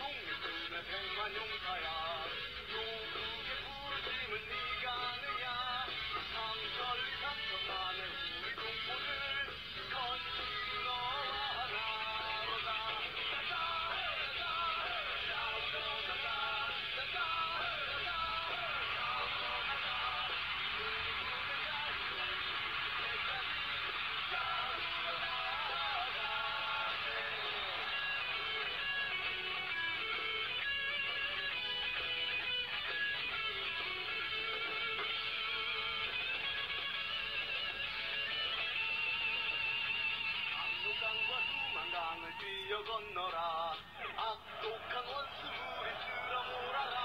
독립군의 백만 용사야 조국의 부르심을 네가 아느냐 상설 삼천만의 우리 동포들 건진 너와 나로다 강과 두만강을 뛰어 건너라 악독한 원수물이 들어 몰아라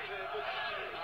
회복하는 날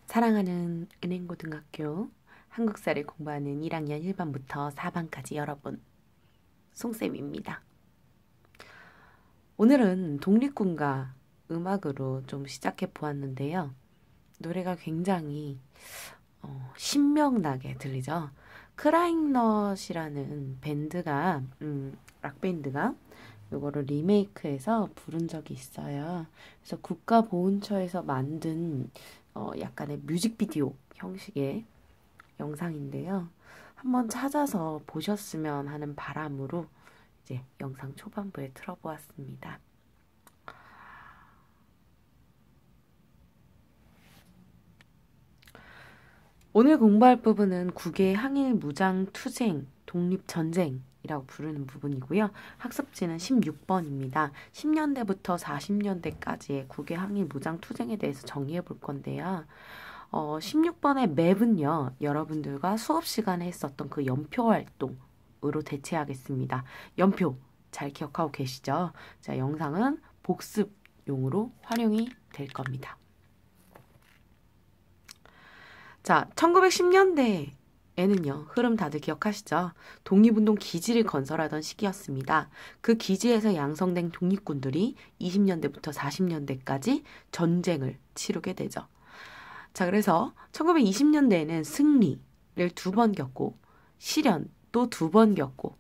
사랑하는 은행고등학교 한국사를 공부하는 1학년 1반부터 4반까지 여러분, 송쌤입니다. 오늘은 독립군가 음악으로 좀 시작해 보았는데요. 노래가 굉장히 신명나게 들리죠. 크라잉넛이라는 밴드가 락밴드가 이거를 리메이크해서 부른 적이 있어요. 그래서 국가보훈처에서 만든 약간의 뮤직비디오 형식의 영상인데요. 한번 찾아서 보셨으면 하는 바람으로 이제 영상 초반부에 틀어보았습니다. 오늘 공부할 부분은 국외 항일 무장 투쟁, 독립전쟁이라고 부르는 부분이고요. 학습지는 16번입니다. 10년대부터 40년대까지의 국외 항일 무장 투쟁에 대해서 정리해 볼 건데요. 16번의 맵은요, 여러분들과 수업 시간에 했었던 그 연표 활동으로 대체하겠습니다. 연표 잘 기억하고 계시죠? 자, 영상은 복습용으로 활용이 될 겁니다. 자, 1910년대에는요, 흐름 다들 기억하시죠? 독립운동 기지를 건설하던 시기였습니다. 그 기지에서 양성된 독립군들이 20년대부터 40년대까지 전쟁을 치르게 되죠. 자, 그래서 1920년대에는 승리를 2번 겪고 시련 또 2번 겪고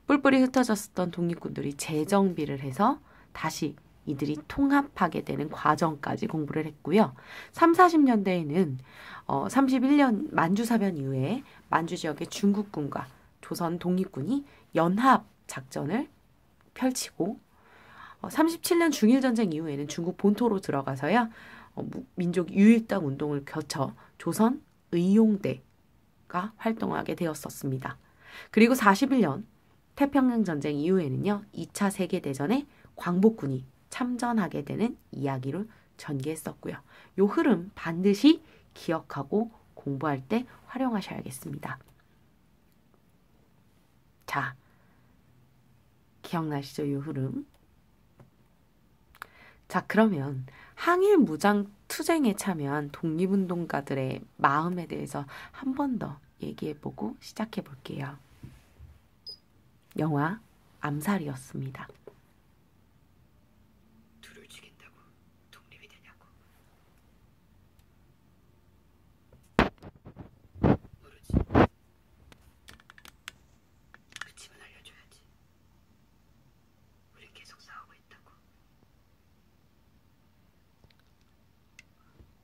뿔뿔이 흩어졌었던 독립군들이 재정비를 해서 다시 이들이 통합하게 되는 과정까지 공부를 했고요. 3, 40년대에는 31년 만주사변 이후에 만주 지역의 중국군과 조선 독립군이 연합 작전을 펼치고 37년 중일전쟁 이후에는 중국 본토로 들어가서야 민족 유일당 운동을 거쳐 조선 의용대가 활동하게 되었었습니다. 그리고 41년 태평양 전쟁 이후에는요, 2차 세계대전에 광복군이 참전하게 되는 이야기를 전개했었고요. 요 흐름 반드시 기억하고 공부할 때 활용하셔야겠습니다. 자, 기억나시죠? 이 흐름. 자, 그러면 항일 무장 투쟁에 참여한 독립운동가들의 마음에 대해서 한 번 더 얘기해보고 시작해볼게요. 영화 암살이었습니다. 둘을 죽인다고 독립이 되냐고. 모르지. 그치만 알려줘야지. 우린 계속 싸우고 있다고.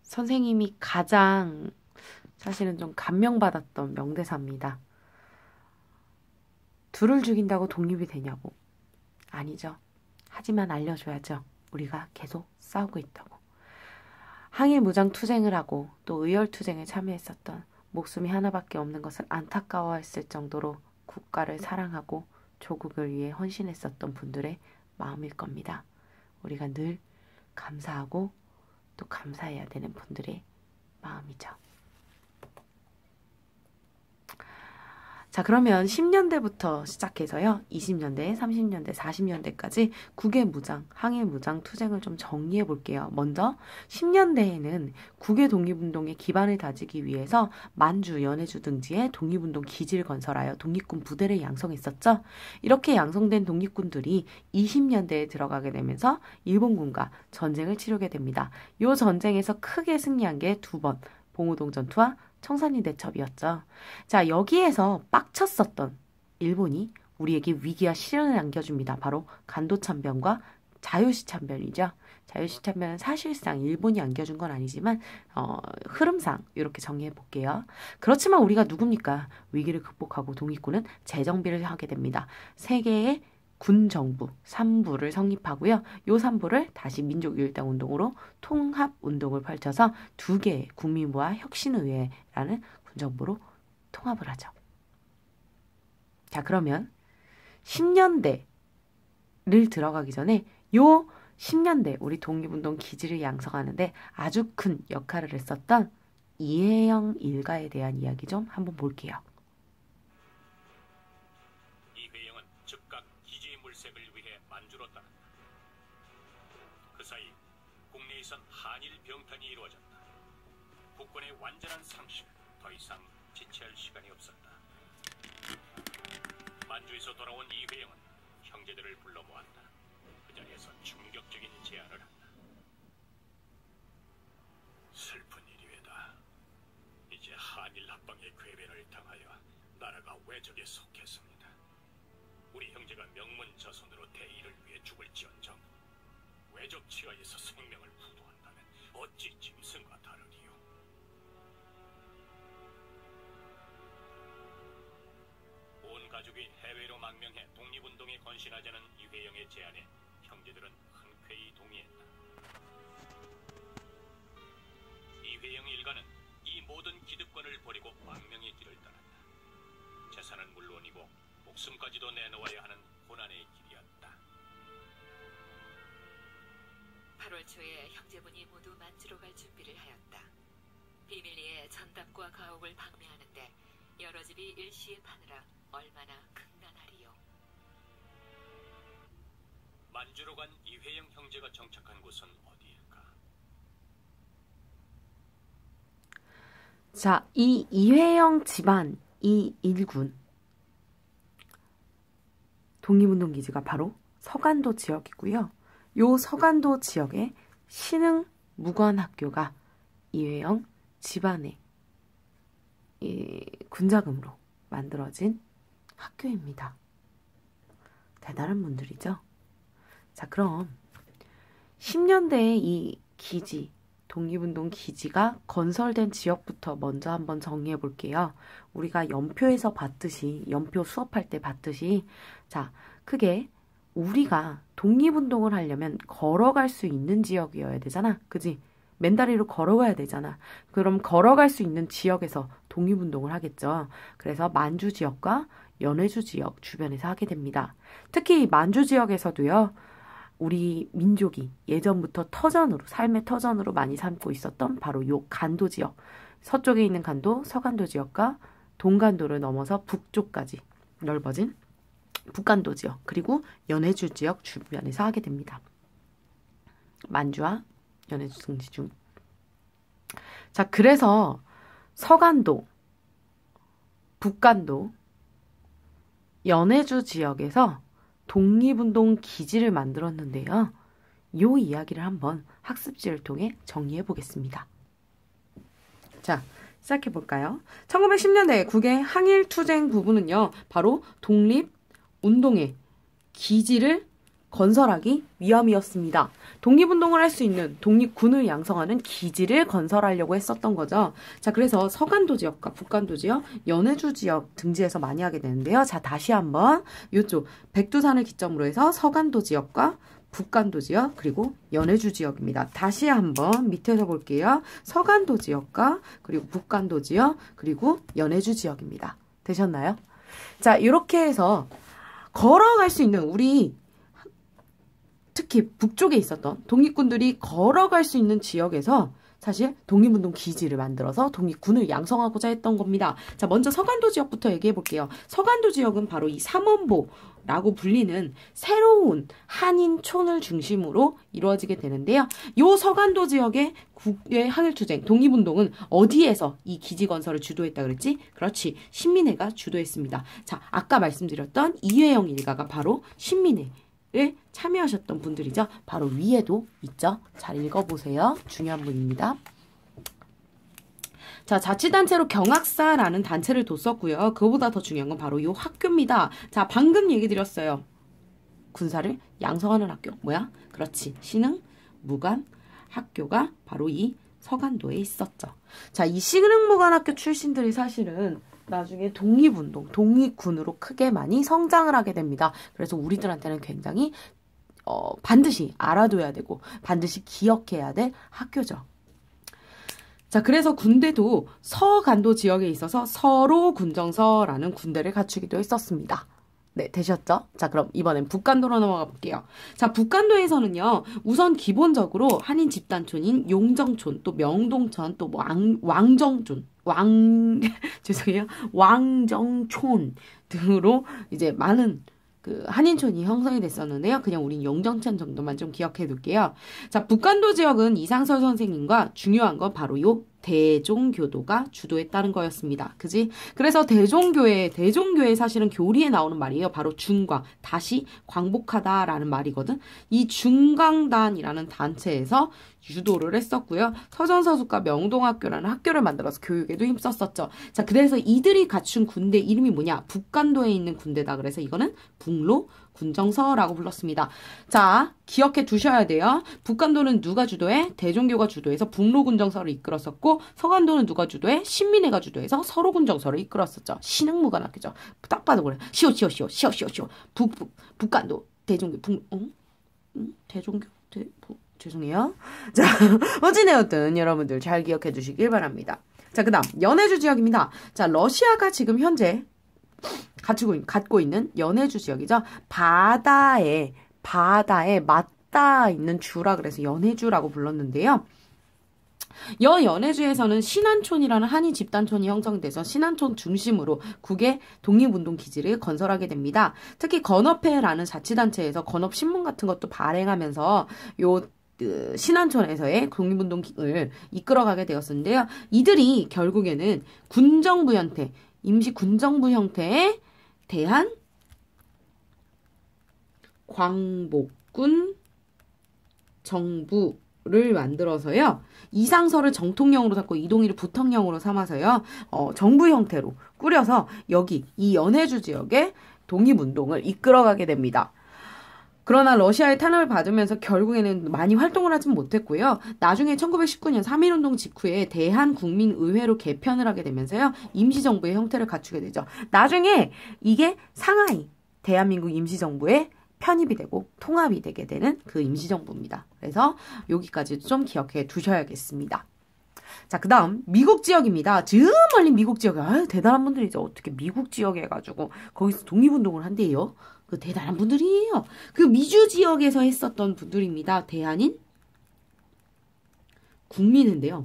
선생님이 가장 사실은 좀 감명받았던 명대사입니다. 둘을 죽인다고 독립이 되냐고. 아니죠. 하지만 알려줘야죠. 우리가 계속 싸우고 있다고. 항일 무장 투쟁을 하고 또 의열 투쟁에 참여했었던, 목숨이 하나밖에 없는 것을 안타까워했을 정도로 국가를 사랑하고 조국을 위해 헌신했었던 분들의 마음일 겁니다. 우리가 늘 감사하고 또 감사해야 되는 분들의 마음이죠. 자, 그러면 10년대부터 시작해서요. 20년대, 30년대, 40년대까지 국외 무장, 항일 무장 투쟁을 좀 정리해 볼게요. 먼저 10년대에는 국외 독립운동의 기반을 다지기 위해서 만주, 연해주 등지에 독립운동 기지를 건설하여 독립군 부대를 양성했었죠. 이렇게 양성된 독립군들이 20년대에 들어가게 되면서 일본군과 전쟁을 치르게 됩니다. 이 전쟁에서 크게 승리한 게 2번, 봉우동 전투와 청산리 대첩이었죠. 자, 여기에서 빡쳤었던 일본이 우리에게 위기와 시련을 안겨줍니다. 바로 간도참변과 자유시참변이죠. 자유시참변은 사실상 일본이 안겨준 건 아니지만 흐름상 이렇게 정리해 볼게요. 그렇지만 우리가 누굽니까? 위기를 극복하고 독립군은 재정비를 하게 됩니다. 세계의 군정부 3부를 성립하고요. 이 3부를 다시 민족일당운동으로 통합운동을 펼쳐서 2개의 국민부와 혁신의회라는 군정부로 통합을 하죠. 자, 그러면 10년대를 들어가기 전에 요 10년대 우리 독립운동 기지를 양성하는데 아주 큰 역할을 했었던 이회영 일가에 대한 이야기 좀 한번 볼게요. 이회영은 즉각 기지의 물색을 위해 만주로 떠났다. 그 사이 국내에선 한일 병탄이 이루어졌다. 국군의 완전한 상실, 더 이상 지체할 시간이 없었다. 만주에서 돌아온 이회영은 형제들을 불러 모았다. 그 자리에서 충격적인 제안을 한다. 슬픈 일이외다. 이제 한일 합방의 궤변을 당하여 나라가 외적에 속했습니다. 우리 형제가 명문자손으로 대의를 위해 죽을지언정 외적 치하에서 생명을 부도한다면 어찌 짐승과 다르리요. 온 가족이 해외로 망명해 독립운동에 건신하자는 이회영의 제안에 형제들은 흔쾌히 동의했다. 이회영 일가는 이 모든 기득권을 버리고 망명의 길을 떠났다. 재산은 물론이고 목숨까지도 내놓아야 하는 고난의 길이었다. 8월 초에 형제분이 모두 만주로 갈 준비를 하였다. 비밀리에 전답과 가옥을 방매하는데 여러 집이 일시에 파느라 얼마나 극난하리요. 만주로 간 이회영 형제가 정착한 곳은 어디일까? 자, 이 이회영 집안, 이 일군 독립운동 기지가 바로 서간도 지역이고요. 요 서간도 지역에 신흥 무관학교가 이회영 집안의 군자금으로 만들어진 학교입니다. 대단한 분들이죠. 자, 그럼 10년대에 이 기지, 독립운동 기지가 건설된 지역부터 먼저 한번 정리해 볼게요. 우리가 연표에서 봤듯이, 연표 수업할 때 봤듯이, 자, 크게 우리가 독립운동을 하려면 걸어갈 수 있는 지역이어야 되잖아. 그지? 맨다리로 걸어가야 되잖아. 그럼 걸어갈 수 있는 지역에서 독립운동을 하겠죠. 그래서 만주 지역과 연해주 지역 주변에서 하게 됩니다. 특히 만주 지역에서도요. 우리 민족이 예전부터 터전으로, 삶의 터전으로 많이 삼고 있었던 바로 요 간도 지역, 서쪽에 있는 간도, 서간도 지역과 동간도를 넘어서 북쪽까지 넓어진 북간도 지역, 그리고 연해주 지역 주변에서 하게 됩니다. 만주와 연해주 등지 중. 자, 그래서 서간도, 북간도, 연해주 지역에서 독립운동 기지를 만들었는데요. 요 이야기를 한번 학습지를 통해 정리해 보겠습니다. 자, 시작해 볼까요? 1910년대 국외 항일 투쟁 부분은요. 바로 독립운동의 기지를 건설하기 위함이었습니다. 독립운동을 할 수 있는 독립군을 양성하는 기지를 건설하려고 했었던 거죠. 자, 그래서 서간도 지역과 북간도 지역, 연해주 지역 등지에서 많이 하게 되는데요. 자, 다시 한번 이쪽 백두산을 기점으로 해서 서간도 지역과 북간도 지역, 그리고 연해주 지역입니다. 다시 한번 밑에서 볼게요. 서간도 지역과 그리고 북간도 지역, 그리고 연해주 지역입니다. 되셨나요? 자, 이렇게 해서 걸어갈 수 있는 우리 특히 특히 북쪽에 있었던 독립군들이 걸어갈 수 있는 지역에서 사실 독립운동 기지를 만들어서 독립군을 양성하고자 했던 겁니다. 자, 먼저 서간도 지역부터 얘기해 볼게요. 서간도 지역은 바로 이 삼원보라고 불리는 새로운 한인촌을 중심으로 이루어지게 되는데요. 요 서간도 지역의 국외 항일투쟁, 독립운동은 어디에서 이 기지 건설을 주도했다 그랬지? 그렇지, 신민회가 주도했습니다. 자, 아까 말씀드렸던 이회영 일가가 바로 신민회 에 참여하셨던 분들이죠. 바로 위에도 있죠. 잘 읽어보세요. 중요한 분입니다. 자, 자치단체로 경학사라는 단체를 뒀었고요. 그거보다 더 중요한 건 바로 이 학교입니다. 자, 방금 얘기 드렸어요. 군사를 양성하는 학교. 뭐야? 그렇지. 신흥, 무관 학교가 바로 이 서간도에 있었죠. 자, 이 신흥, 무관 학교 출신들이 사실은 나중에 독립운동, 독립군으로 크게 많이 성장을 하게 됩니다. 그래서 우리들한테는 굉장히 반드시 알아둬야 되고 반드시 기억해야 될 학교죠. 자, 그래서 군대도 서간도 지역에 있어서 서로군정서라는 군대를 갖추기도 했었습니다. 네, 되셨죠? 자, 그럼 이번엔 북간도로 넘어가 볼게요. 자, 북간도에서는요, 우선 기본적으로 한인 집단촌인 용정촌, 또 명동촌, 또 왕정촌, 죄송해요. 왕정촌 등으로 이제 많은 그 한인촌이 형성이 됐었는데요. 그냥 우린 용정촌 정도만 좀 기억해 둘게요. 자, 북간도 지역은 이상설 선생님과 중요한 건 바로 요 대종교도가 주도했다는 거였습니다. 그지? 그래서 대종교회 사실은 교리에 나오는 말이에요. 바로 중광, 다시 광복하다라는 말이거든. 이 중광단이라는 단체에서 유도를 했었고요. 서전서숙과 명동학교라는 학교를 만들어서 교육에도 힘썼었죠. 자, 그래서 이들이 갖춘 군대 이름이 뭐냐? 북간도에 있는 군대다. 그래서 이거는 북로 군정서라고 불렀습니다. 자, 기억해 두셔야 돼요. 북간도는 누가 주도해? 대종교가 주도해서 북로군정서를 이끌었었고, 서간도는 누가 주도해? 신민회가 주도해서 서로군정서를 이끌었었죠. 신흥무관학교죠. 딱 봐도 그래. 시오. 북간도 대종교 대종교 죄송해요. 자, 어찌되었든 여러분들 잘 기억해 두시길 바랍니다. 자, 그 다음 연해주 지역입니다. 자, 러시아가 지금 현재 갖고 있는 연해주 지역이죠. 바다에 맞닿아 있는 주라 그래서 연해주라고 불렀는데요. 연해주에서는 신안촌이라는 한인 집단촌이 형성돼서 신안촌 중심으로 국외 독립운동 기지를 건설하게 됩니다. 특히 건업회라는 자치단체에서 건업신문 같은 것도 발행하면서 신안촌에서의 독립운동을 이끌어가게 되었는데요. 이들이 결국에는 군정부 형태, 임시 군정부 형태의 대한 광복군 정부를 만들어서요. 이상설을 정통령으로 삼고 이동희를 부통령으로 삼아서요. 정부 형태로 꾸려서 여기 이 연해주 지역의 독립운동을 이끌어가게 됩니다. 그러나 러시아의 탄압을 받으면서 결국에는 많이 활동을 하진 못했고요. 나중에 1919년 3.1운동 직후에 대한국민의회로 개편을 하게 되면서요. 임시정부의 형태를 갖추게 되죠. 나중에 이게 상하이 대한민국 임시정부에 편입이 되고 통합이 되게 되는 그 임시정부입니다. 그래서 여기까지도 좀 기억해 두셔야겠습니다. 자, 그 다음 미국 지역입니다. 저 멀리 미국 지역에 대단한 분들이죠. 어떻게 미국 지역에 해가지고 거기서 독립운동을 한대요. 그 대단한 분들이에요. 그 미주 지역에서 했었던 분들입니다. 대한인 국민인데요.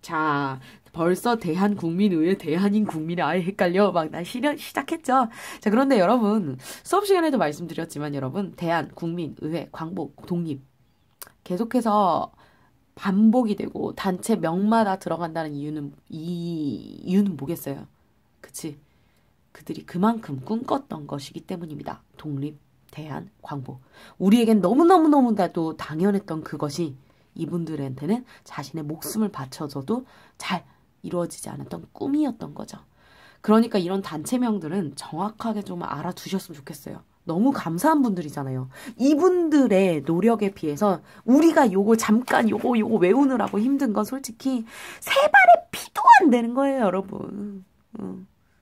자, 벌써 대한국민의회, 대한인 국민이 아예 헷갈려. 막 나 시작했죠. 자, 그런데 여러분 수업 시간에도 말씀드렸지만 여러분 대한국민의회, 광복, 독립 계속해서 반복이 되고 단체 명마다 들어간다는 이유는 뭐겠어요? 그치? 그들이 그만큼 꿈꿨던 것이기 때문입니다. 독립, 대한, 광복. 우리에겐 너무너무너무나도 당연했던 그것이 이분들한테는 자신의 목숨을 바쳐서도 잘 이루어지지 않았던 꿈이었던 거죠. 그러니까 이런 단체명들은 정확하게 좀 알아두셨으면 좋겠어요. 너무 감사한 분들이잖아요. 이분들의 노력에 비해서 우리가 요거 잠깐 요거 외우느라고 힘든 건 솔직히 세 발의 피도 안 되는 거예요, 여러분.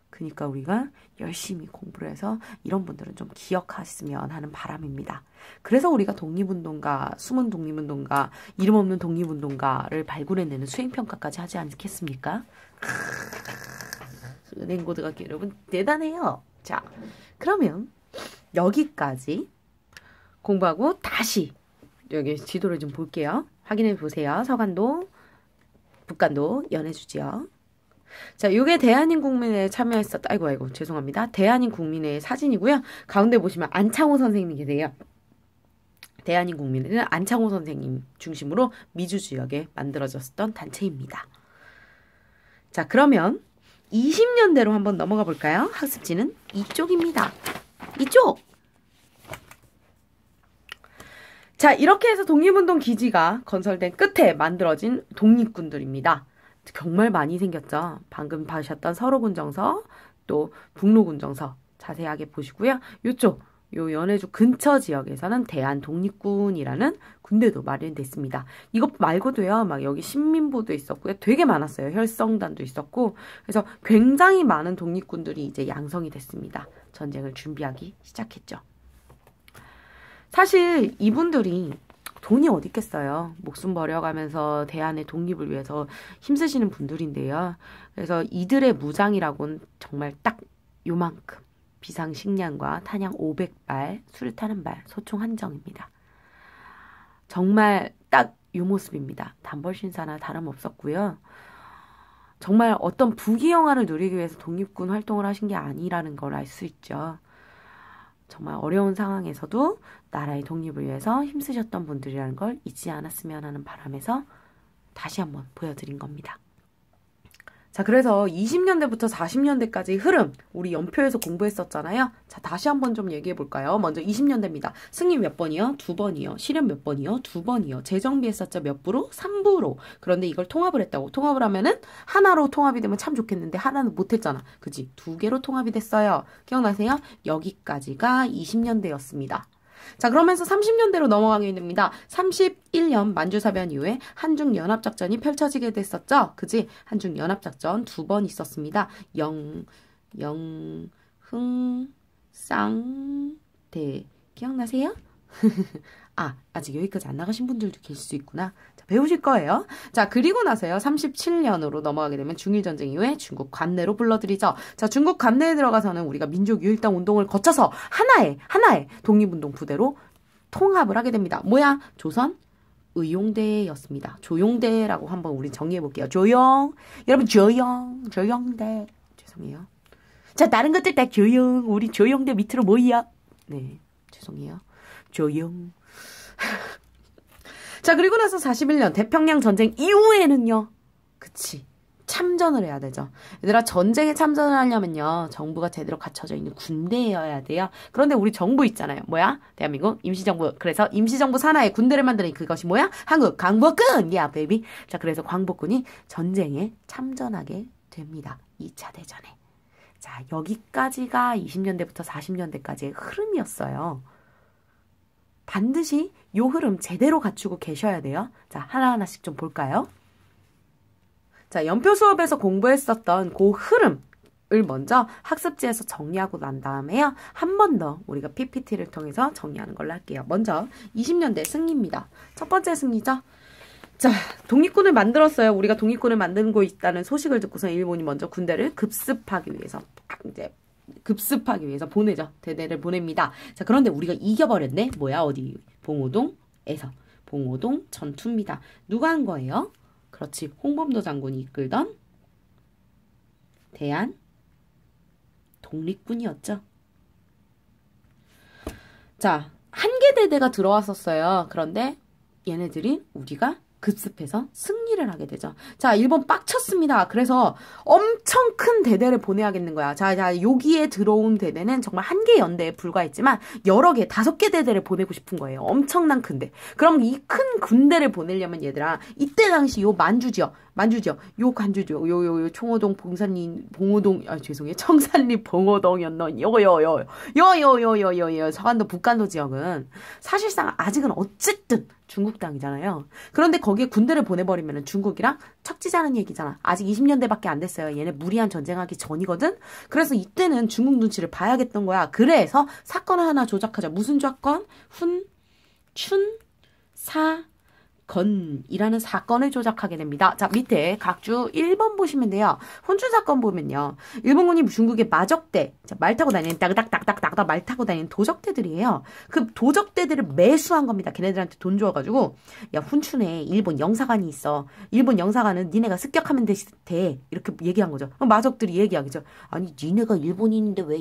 그러니까 우리가 열심히 공부를 해서 이런 분들은 좀 기억하셨으면 하는 바람입니다. 그래서 우리가 독립운동가, 숨은 독립운동가, 이름 없는 독립운동가를 발굴해내는 수행평가까지 하지 않겠습니까? 은행고등학교 여러분 대단해요. 자, 그러면 여기까지 공부하고 다시 여기 지도를 좀 볼게요. 확인해 보세요. 서간도, 북간도 연해주지요. 자, 요게 대한인국민회에 참여했었다. 아이고, 죄송합니다. 대한인국민회의 사진이고요. 가운데 보시면 안창호 선생님이 계세요. 대한인국민회는 안창호 선생님 중심으로 미주 지역에 만들어졌던 단체입니다. 자, 그러면 20년대로 한번 넘어가 볼까요? 학습지는 이쪽입니다. 이쪽! 자, 이렇게 해서 독립운동 기지가 건설된 끝에 만들어진 독립군들입니다. 정말 많이 생겼죠. 방금 봐주셨던 서로군정서, 또 북로군정서 자세하게 보시고요. 요쪽, 요 연해주 근처 지역에서는 대한독립군이라는 군대도 마련됐습니다. 이것 말고도요, 막 여기 신민보도 있었고요. 되게 많았어요. 혈성단도 있었고. 그래서 굉장히 많은 독립군들이 이제 양성이 됐습니다. 전쟁을 준비하기 시작했죠. 사실 이분들이 돈이 어디 있겠어요. 목숨 버려가면서 대한의 독립을 위해서 힘쓰시는 분들인데요. 그래서 이들의 무장이라고는 정말 딱 요만큼. 비상식량과 탄약 500발, 수류탄 1발, 소총 한정입니다. 정말 딱 요 모습입니다. 단벌신사나 다름없었고요. 정말 어떤 부귀영화를 누리기 위해서 독립군 활동을 하신 게 아니라는 걸 알 수 있죠. 정말 어려운 상황에서도 나라의 독립을 위해서 힘쓰셨던 분들이라는 걸 잊지 않았으면 하는 바람에서 다시 한번 보여드린 겁니다. 자, 그래서 20년대부터 40년대까지 흐름, 우리 연표에서 공부했었잖아요. 자, 다시 한번 좀 얘기해 볼까요? 먼저 20년대입니다. 승인 몇 번이요? 2번이요. 실현 몇 번이요? 2번이요. 재정비했었죠? 몇 부로? 3부로. 그런데 이걸 통합을 했다고. 통합을 하면은 하나로 통합이 되면 참 좋겠는데 하나는 못했잖아. 그지? 2개로 통합이 됐어요. 기억나세요? 여기까지가 20년대였습니다. 자, 그러면서 30년대로 넘어가게 됩니다. 31년 만주사변 이후에 한중연합작전이 펼쳐지게 됐었죠. 그지? 한중연합작전 2번 있었습니다. 쌍대 기억나세요? 아직 여기까지 안 나가신 분들도 계실 수 있구나. 자, 배우실 거예요. 자, 그리고 나서요. 37년으로 넘어가게 되면 중일전쟁 이후에 중국 관내로 불러들이죠. 자, 중국 관내에 들어가서는 우리가 민족유일당 운동을 거쳐서 하나의 독립운동 부대로 통합을 하게 됩니다. 뭐야? 조선 의용대였습니다. 조용대라고 한번 우리 정리해 볼게요. 여러분 조용대. 죄송해요. 자, 다른 것들 다 조용. 우리 조용대 밑으로 모여. 네, 죄송해요. 조용. 자, 그리고 나서 41년 태평양 전쟁 이후에는요. 그치. 참전을 해야 되죠. 얘들아, 전쟁에 참전을 하려면요. 정부가 제대로 갖춰져 있는 군대여야 돼요. 그런데 우리 정부 있잖아요. 뭐야? 대한민국 임시정부. 그래서 임시정부 산하에 군대를 만드니 그것이 뭐야? 한국 광복군! 야, 베이비. 자, 그래서 광복군이 전쟁에 참전하게 됩니다. 2차 대전에. 자, 여기까지가 20년대부터 40년대까지의 흐름이었어요. 반드시 요 흐름 제대로 갖추고 계셔야 돼요. 자, 하나하나씩 좀 볼까요? 자, 연표 수업에서 공부했었던 그 흐름을 먼저 학습지에서 정리하고 난 다음에요. 한 번 더 우리가 PPT를 통해서 정리하는 걸로 할게요. 먼저 20년대 승리입니다. 첫 번째 승리죠. 자, 독립군을 만들었어요. 우리가 독립군을 만들고 있다는 소식을 듣고서 일본이 먼저 군대를 급습하기 위해서 보내죠. 대대를 보냅니다. 자, 그런데 우리가 이겨버렸네. 뭐야? 어디? 봉오동에서. 봉오동 전투입니다. 누가 한 거예요? 그렇지. 홍범도 장군이 이끌던 대한 독립군이었죠. 자, 한개 대대가 들어왔었어요. 그런데 얘네들이 우리가 급습해서 승리를 하게 되죠. 자, 일본 빡쳤습니다. 그래서 엄청 큰 대대를 보내야겠는 거야. 자, 여기에 들어온 대대는 정말 한 개 연대에 불과했지만 여러 개, 5개 대대를 보내고 싶은 거예요. 엄청난 큰데. 그럼 이 큰 군대를 보내려면 얘들아, 이때 당시 요 만주지역, 요 관주지역, 요 청호동, 청산리 봉오동이었노. 서간도, 북간도 지역은 사실상 아직은 어쨌든 중국 땅이잖아요. 그런데 거기에 군대를 보내버리면 중국이랑 척지자는 얘기잖아. 아직 20년대밖에 안 됐어요. 얘네 무리한 전쟁하기 전이거든. 그래서 이때는 중국 눈치를 봐야겠던 거야. 그래서 사건을 하나 조작하자. 무슨 사건? 춘, 사, 건이라는 사건을 조작하게 됩니다. 자, 밑에 각주 1번 보시면 돼요. 혼주 사건 보면요. 일본군이 중국의 마적대, 자, 말 타고 다니는 딱딱딱딱딱 말 타고 다니는 도적대들이에요. 그 도적대들을 매수한 겁니다. 걔네들한테 돈 줘가지고 야, 훈춘에 일본 영사관이 있어. 일본 영사관은 니네가 습격하면 돼. 이렇게 얘기한 거죠. 마적들이 얘기하겠죠. 아니 니네가 일본인인데 왜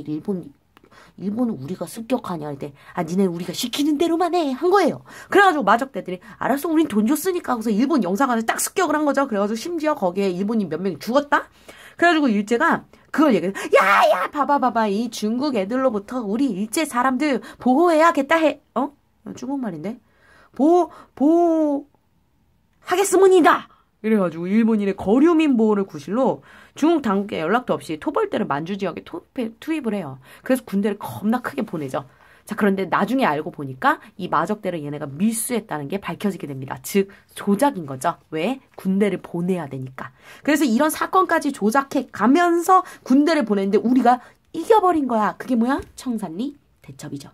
일본은 우리가 습격하냐 할 때, 아, 니네 우리가 시키는 대로만 해. 한 거예요. 그래가지고 마적대들이, 알았어, 우린 돈 줬으니까. 그래서 일본 영사관을 딱 습격을 한 거죠. 그래가지고 심지어 거기에 일본인 몇 명이 죽었다? 그래가지고 일제가 그걸 얘기해. 야, 봐봐. 이 중국 애들로부터 우리 일제 사람들 보호해야겠다 해. 중국말인데? 하겠습니다! 이래가지고 일본인의 거류민 보호를 구실로 중국 당국에 연락도 없이 토벌대를 만주 지역에 투입을 해요. 그래서 군대를 겁나 크게 보내죠. 자, 그런데 나중에 알고 보니까 이 마적대를 얘네가 밀수했다는 게 밝혀지게 됩니다. 즉, 조작인 거죠. 왜? 군대를 보내야 되니까. 그래서 이런 사건까지 조작해 가면서 군대를 보냈는데 우리가 이겨버린 거야. 그게 뭐야? 청산리 대첩이죠.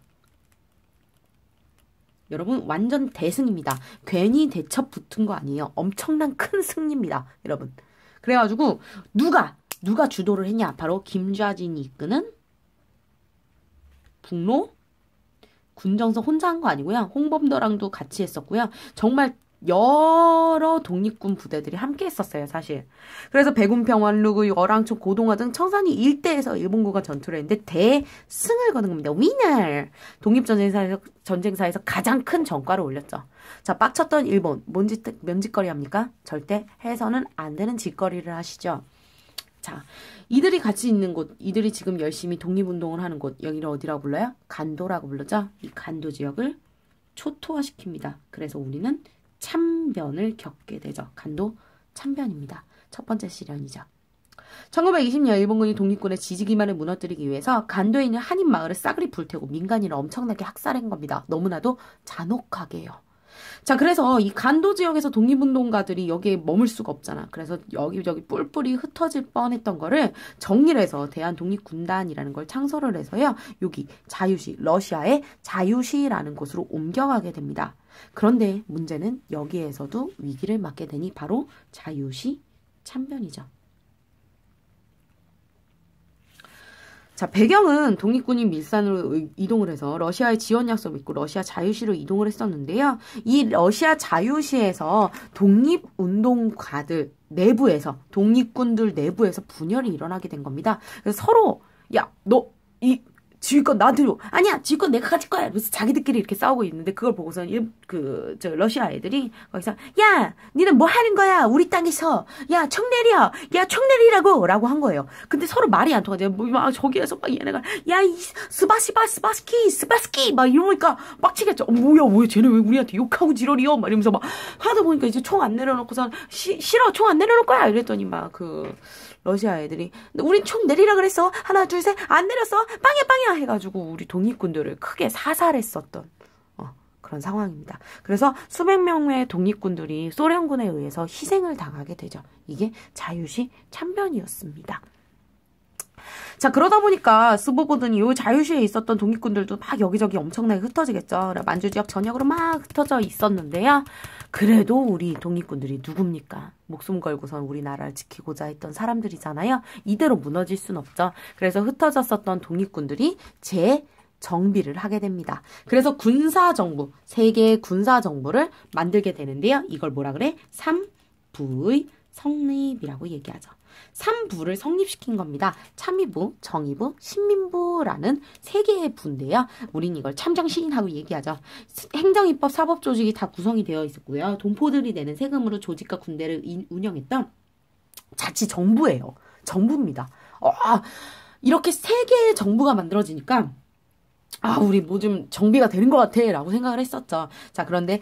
여러분 완전 대승입니다. 괜히 대첩 붙은 거 아니에요. 엄청난 큰 승리입니다. 여러분. 그래가지고 누가 주도를 했냐? 바로 김좌진이 이끄는 북로 군정서 혼자 한 거 아니고요. 홍범도랑도 같이 했었고요. 정말 여러 독립군 부대들이 함께 했었어요, 사실. 그래서 백운평, 완루구, 어랑초, 고동화 등 청산리 일대에서 일본군과 전투를 했는데 대승을 거둔 겁니다. 위너! 독립전쟁사에서 가장 큰 전과를 올렸죠. 자, 빡쳤던 일본, 뭔 짓거리 합니까? 절대 해서는 안 되는 짓거리를 하시죠. 자, 이들이 같이 있는 곳, 이들이 지금 열심히 독립운동을 하는 곳, 여기를 어디라고 불러요? 간도라고 불러죠. 이 간도 지역을 초토화시킵니다. 그래서 우리는 참변을 겪게 되죠. 간도 참변입니다. 첫 번째 시련이죠. 1920년 일본군이 독립군의 지지기만을 무너뜨리기 위해서 간도에 있는 한인 마을을 싸그리 불태우고 민간인을 엄청나게 학살한 겁니다. 너무나도 잔혹하게요. 자, 그래서 이 간도 지역에서 독립운동가들이 여기에 머물 수가 없잖아. 그래서 여기저기 뿔뿔이 흩어질 뻔했던 거를 정리를 해서 대한독립군단이라는 걸 창설을 해서요. 여기 자유시, 러시아의 자유시라는 곳으로 옮겨가게 됩니다. 그런데 문제는 여기에서도 위기를 맞게 되니 바로 자유시 참변이죠. 자, 배경은 독립군이 밀산으로 이동을 해서 러시아의 지원 약속을 믿고 러시아 자유시로 이동을 했었는데요. 이 러시아 자유시에서 독립운동가들 내부에서, 독립군들 내부에서 분열이 일어나게 된 겁니다. 그래서 서로, 야, 너, 지휘 건 나한테 줘. 아니야, 지휘 건 내가 가질 거야. 그래서 자기들끼리 이렇게 싸우고 있는데 그걸 보고서는 러시아 애들이 거기서 야, 니는 뭐 하는 거야? 우리 땅에서. 야, 총 내려. 야, 총 내리라고. 라고 한 거예요. 근데 서로 말이 안 통하죠. 저기에서 막 얘네가 야, 이 스바스키 막 이러니까 빡치겠죠. 뭐야, 쟤네 왜 우리한테 욕하고 지랄이요? 막 이러면서 막 하다 보니까 이제 총 안 내려놓고선 싫어, 총 안 내려놓을 거야. 이랬더니 막 러시아 애들이 우린 총 내리라 그랬어. 하나 둘 셋 안 내렸어. 빵야 해가지고 우리 독립군들을 크게 사살했었던 그런 상황입니다. 그래서 수백 명의 독립군들이 소련군에 의해서 희생을 당하게 되죠. 이게 자유시 참변이었습니다. 자, 그러다 보니까 스보보든이 요 자유시에 있었던 독립군들도 막 여기저기 엄청나게 흩어지겠죠. 만주 지역 전역으로 막 흩어져 있었는데요. 그래도 우리 독립군들이 누굽니까? 목숨 걸고선 우리나라를 지키고자 했던 사람들이잖아요. 이대로 무너질 순 없죠. 그래서 흩어졌었던 독립군들이 재정비를 하게 됩니다. 그래서 군사정부, 세계의 군사정부를 만들게 되는데요. 이걸 뭐라 그래? 3부의 성립이라고 얘기하죠. 3부를 성립시킨 겁니다. 참의부, 정의부, 신민부라는 세 개의 부인데요. 우린 이걸 참정시인하고 얘기하죠. 행정입법, 사법조직이 다 구성이 되어 있었고요. 동포들이 내는 세금으로 조직과 군대를 운영했던 자치정부예요. 정부입니다. 이렇게 세 개의 정부가 만들어지니까 우리 뭐 좀 정비가 되는 것 같아 라고 생각을 했었죠. 자, 그런데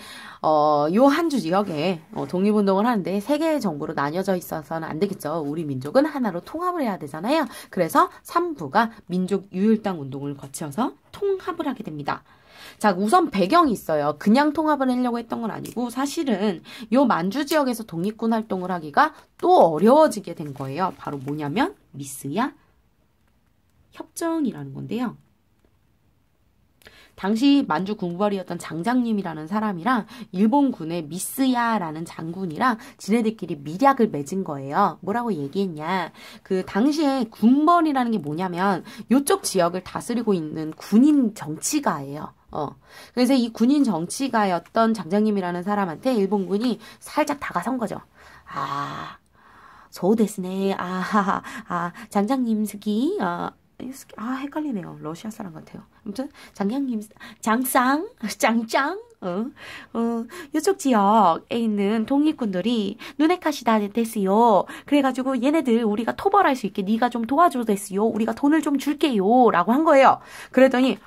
요 한주 지역에 독립운동을 하는데 세 개의 정부로 나뉘어져 있어서는 안 되겠죠. 우리 민족은 하나로 통합을 해야 되잖아요. 그래서 3부가 민족 유일당 운동을 거쳐서 통합을 하게 됩니다. 자, 우선 배경이 있어요. 그냥 통합을 하려고 했던 건 아니고 사실은 요 만주 지역에서 독립군 활동을 하기가 또 어려워지게 된 거예요. 바로 뭐냐면 미스야 협정이라는 건데요. 당시 만주 군벌이었던 장장님이라는 사람이랑 일본군의 미스야라는 장군이랑 지네들끼리 밀약을 맺은 거예요. 뭐라고 얘기했냐. 그 당시에 군벌이라는 게 뭐냐면 요쪽 지역을 다스리고 있는 군인 정치가예요. 그래서 이 군인 정치가였던 장장님이라는 사람한테 일본군이 살짝 다가선 거죠. 소 데스네. 장장님 스키. 헷갈리네요. 러시아 사람 같아요. 아무튼 장장님 짱짱 이쪽 지역에 있는 독립군들이 눈엣가시다 됐어요. 그래가지고 얘네들 우리가 토벌할 수 있게 네가 좀 도와줘 됐어요. 우리가 돈을 좀 줄게요 라고 한 거예요. 그랬더니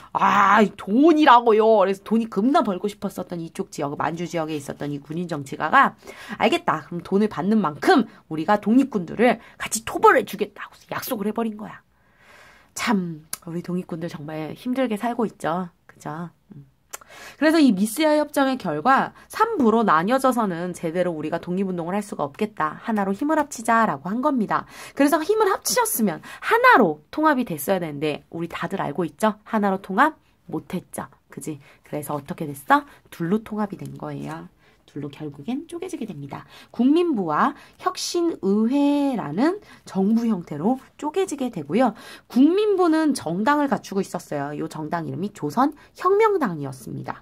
돈이라고요. 그래서 돈이 겁나 벌고 싶었었던 이쪽 지역 만주 지역에 있었던 이 군인 정치가가 알겠다. 그럼 돈을 받는 만큼 우리가 독립군들을 같이 토벌해 주겠다고 약속을 해버린 거야. 참 우리 독립군들 정말 힘들게 살고 있죠. 그죠? 그래서 이 미스야 협정의 결과 3부로 나뉘어져서는 제대로 우리가 독립운동을 할 수가 없겠다. 하나로 힘을 합치자라고 한 겁니다. 그래서 힘을 합치셨으면 하나로 통합이 됐어야 되는데 우리 다들 알고 있죠? 하나로 통합 못했죠. 그지? 그래서 어떻게 됐어? 둘로 통합이 된 거예요. 둘로 결국엔 쪼개지게 됩니다. 국민부와 혁신의회라는 정부 형태로 쪼개지게 되고요. 국민부는 정당을 갖추고 있었어요. 이 정당 이름이 조선혁명당이었습니다.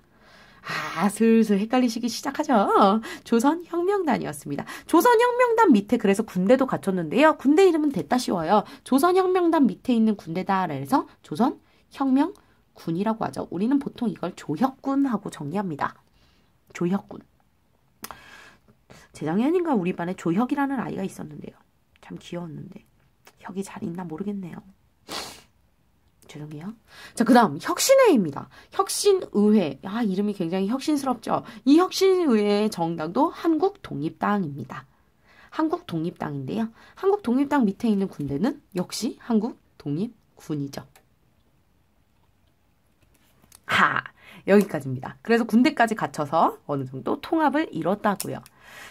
슬슬 헷갈리시기 시작하죠. 조선혁명단이었습니다. 조선혁명단 밑에 그래서 군대도 갖췄는데요. 군대 이름은 됐다 쉬워요. 조선혁명단 밑에 있는 군대다 그래서 조선혁명군이라고 하죠. 우리는 보통 이걸 조혁군하고 정리합니다. 조혁군. 재작년인가 우리 반에 조혁이라는 아이가 있었는데요. 참 귀여웠는데 혁이 잘 있나 모르겠네요. 죄송해요. 자, 그 다음 혁신회입니다. 혁신의회. 이름이 굉장히 혁신스럽죠. 이 혁신의회의 정당도 한국독립당입니다. 한국독립당인데요. 한국독립당 밑에 있는 군대는 역시 한국독립군이죠. 여기까지입니다. 그래서 군대까지 갖춰서 어느 정도 통합을 이뤘다고요.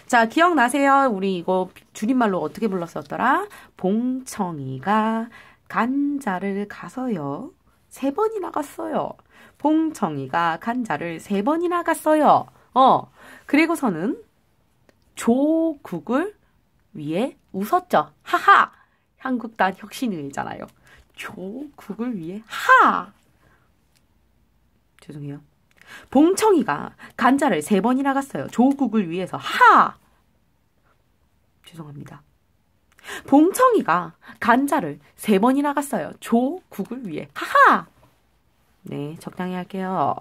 자, 기억나세요? 우리 이거 줄임말로 어떻게 불렀었더라? 봉청이가 간자를 가서요. 3번이나 갔어요. 봉청이가 간자를 3번이나 갔어요. 그리고서는 조국을 위해 웃었죠. 하하! 한국단 혁신의잖아요. 조국을 위해 죄송해요. 봉청이가 간자를 3번이나 갔어요. 조국을 위해서 죄송합니다. 봉청이가 간자를 3번이나 갔어요. 조국을 위해 네, 적당히 할게요.